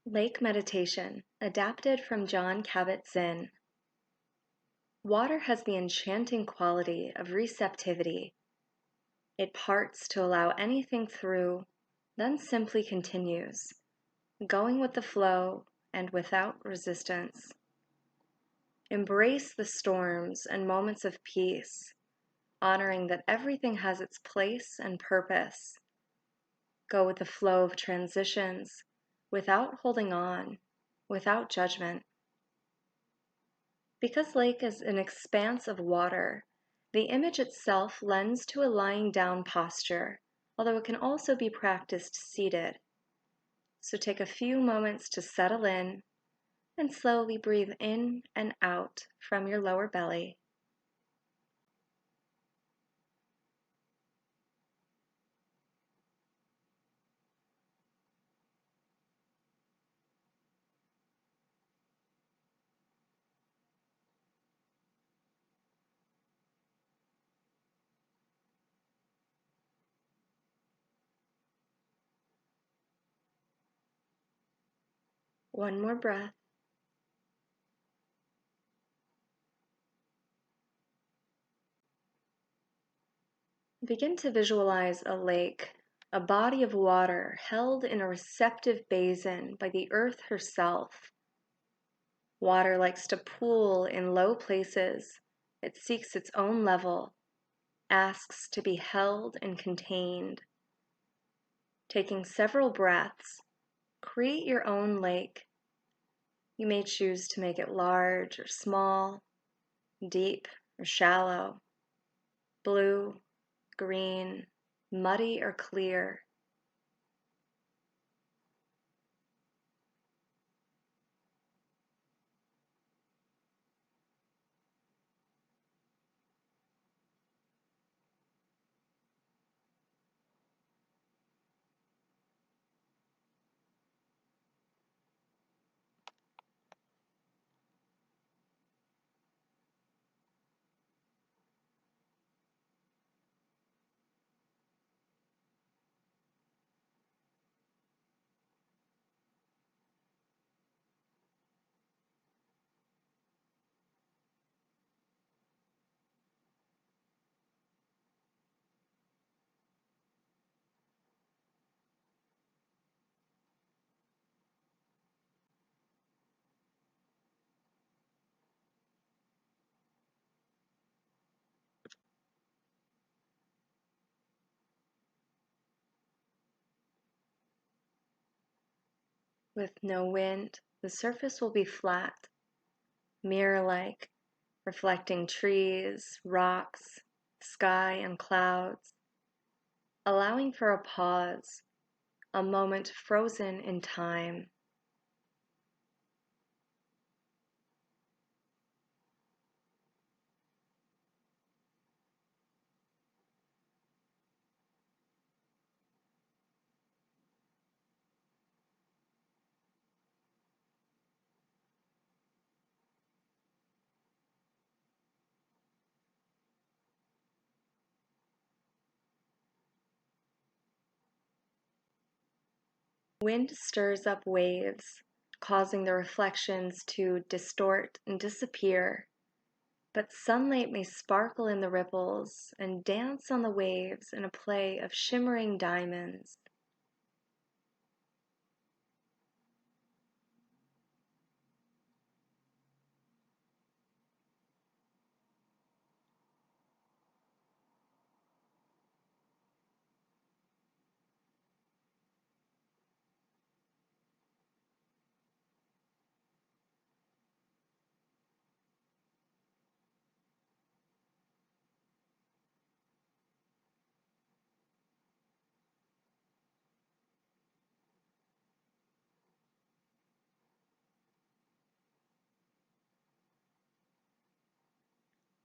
Lake meditation, adapted from Jon Kabat-Zinn. Water has the enchanting quality of receptivity. It parts to allow anything through, then simply continues, going with the flow and without resistance. Embrace the storms and moments of peace, honoring that everything has its place and purpose. Go with the flow of transitions, without holding on, without judgment. Because lake is an expanse of water, the image itself lends to a lying down posture, although it can also be practiced seated. So take a few moments to settle in and slowly breathe in and out from your lower belly. One more breath. Begin to visualize a lake, a body of water held in a receptive basin by the earth herself. Water likes to pool in low places. It seeks its own level, asks to be held and contained. Taking several breaths, create your own lake. You may choose to make it large or small, deep or shallow, blue, green, muddy or clear. With no wind, the surface will be flat, mirror-like, reflecting trees, rocks, sky, and clouds, allowing for a pause, a moment frozen in time. Wind stirs up waves, causing the reflections to distort and disappear, but sunlight may sparkle in the ripples and dance on the waves in a play of shimmering diamonds.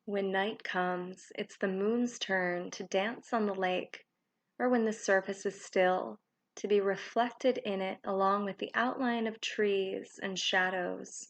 When night comes, it's the moon's turn to dance on the lake, or when the surface is still, to be reflected in it along with the outline of trees and shadows.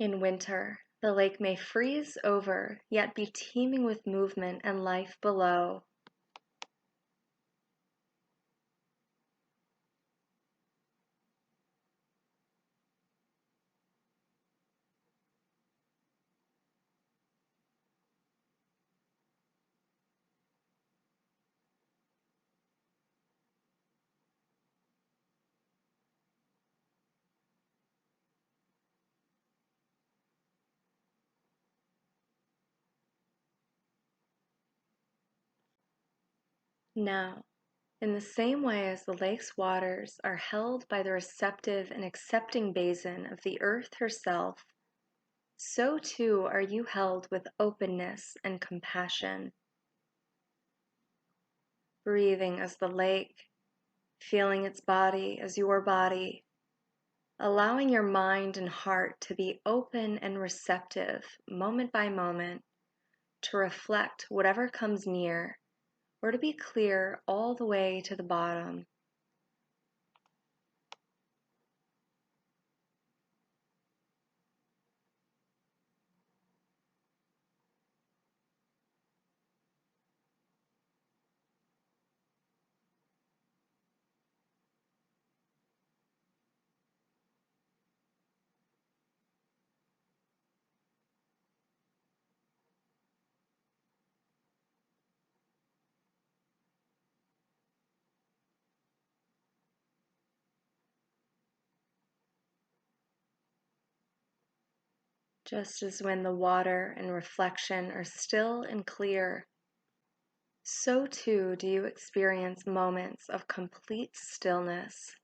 In winter, the lake may freeze over, yet be teeming with movement and life below. Now, in the same way as the lake's waters are held by the receptive and accepting basin of the earth herself, so too are you held with openness and compassion. Breathing as the lake, feeling its body as your body, allowing your mind and heart to be open and receptive moment by moment to reflect whatever comes near, or to be clear all the way to the bottom. Just as when the water and reflection are still and clear, so too do you experience moments of complete stillness.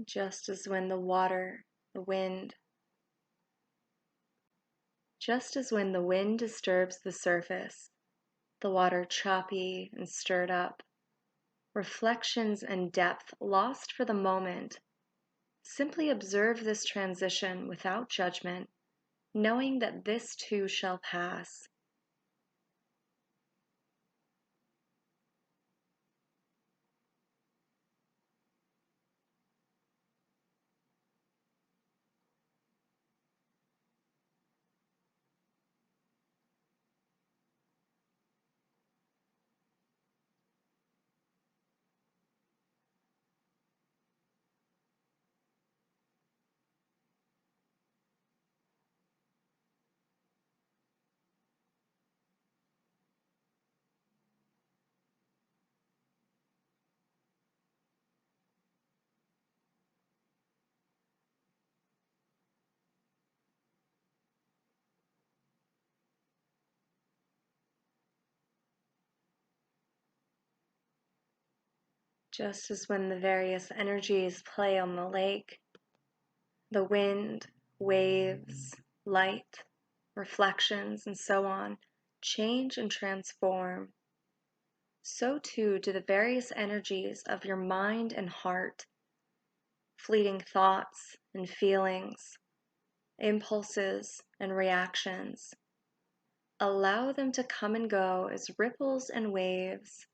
Just as when the water, the wind, just as when the wind disturbs the surface, the water choppy and stirred up, reflections and depth lost for the moment, simply observe this transition without judgment, knowing that this too shall pass. Just as when the various energies play on the lake, the wind, waves, light, reflections, and so on, change and transform, so too do the various energies of your mind and heart, fleeting thoughts and feelings, impulses and reactions. Allow them to come and go as ripples and waves,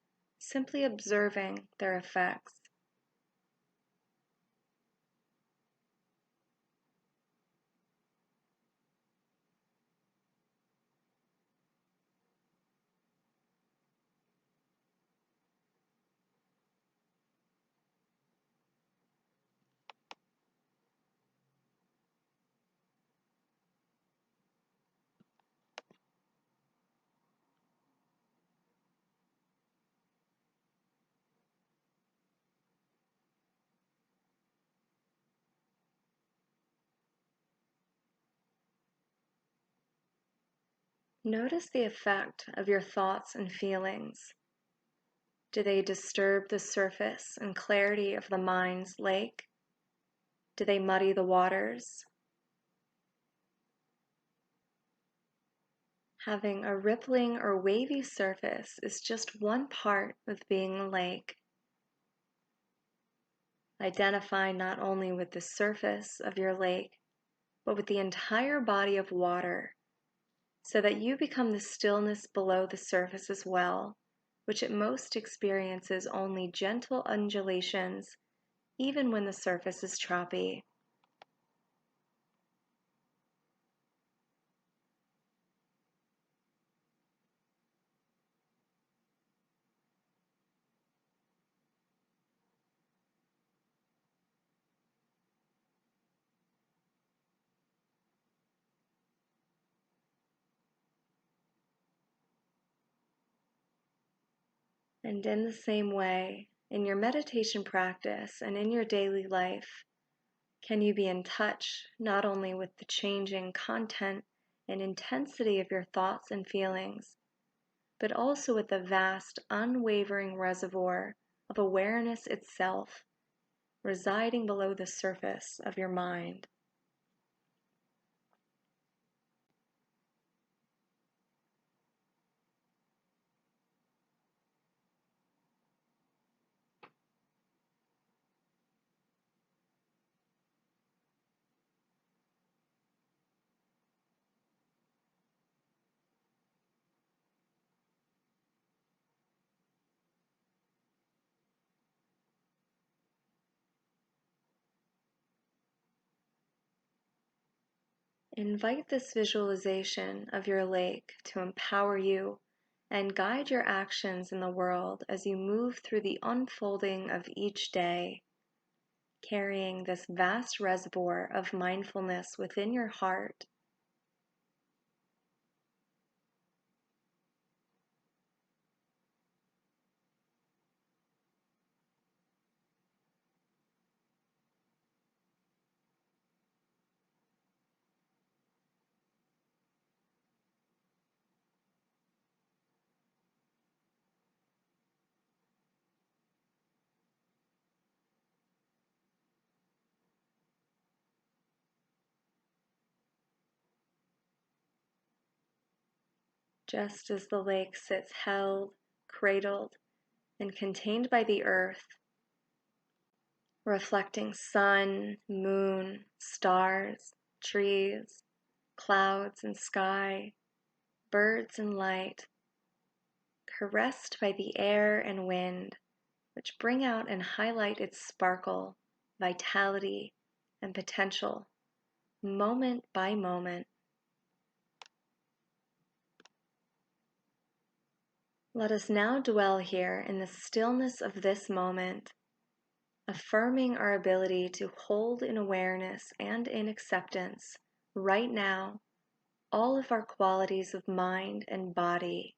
simply observing their effects. Notice the effect of your thoughts and feelings. Do they disturb the surface and clarity of the mind's lake? Do they muddy the waters? Having a rippling or wavy surface is just one part of being a lake. Identify not only with the surface of your lake, but with the entire body of water, so that you become the stillness below the surface as well, which at most experiences only gentle undulations, even when the surface is choppy. And in the same way, in your meditation practice and in your daily life, can you be in touch not only with the changing content and intensity of your thoughts and feelings, but also with the vast, unwavering reservoir of awareness itself residing below the surface of your mind? Invite this visualization of your lake to empower you and guide your actions in the world as you move through the unfolding of each day, carrying this vast reservoir of mindfulness within your heart. Just as the lake sits held, cradled, and contained by the earth, reflecting sun, moon, stars, trees, clouds and sky, birds and light, caressed by the air and wind, which bring out and highlight its sparkle, vitality, and potential, moment by moment. Let us now dwell here in the stillness of this moment, affirming our ability to hold in awareness and in acceptance, right now, all of our qualities of mind and body.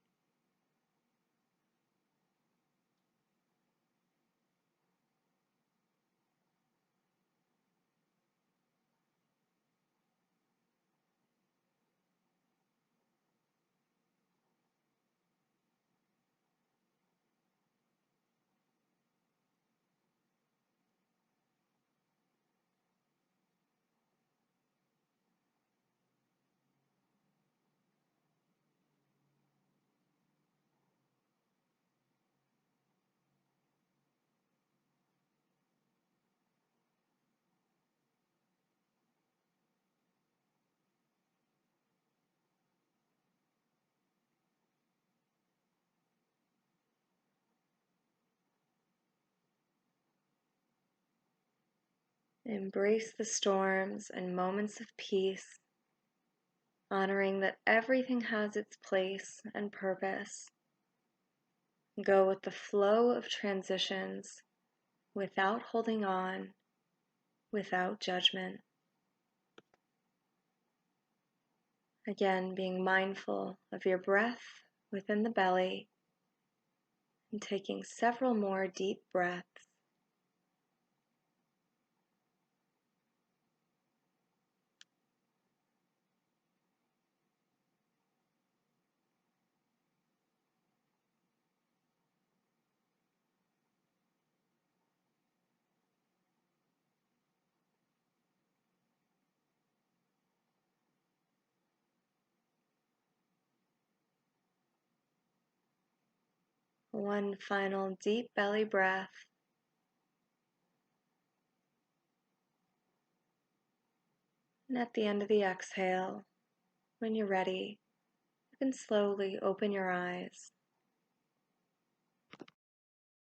Embrace the storms and moments of peace, honoring that everything has its place and purpose. Go with the flow of transitions without holding on, without judgment. Again, being mindful of your breath within the belly and taking several more deep breaths. One final deep belly breath. And at the end of the exhale, when you're ready, you can slowly open your eyes.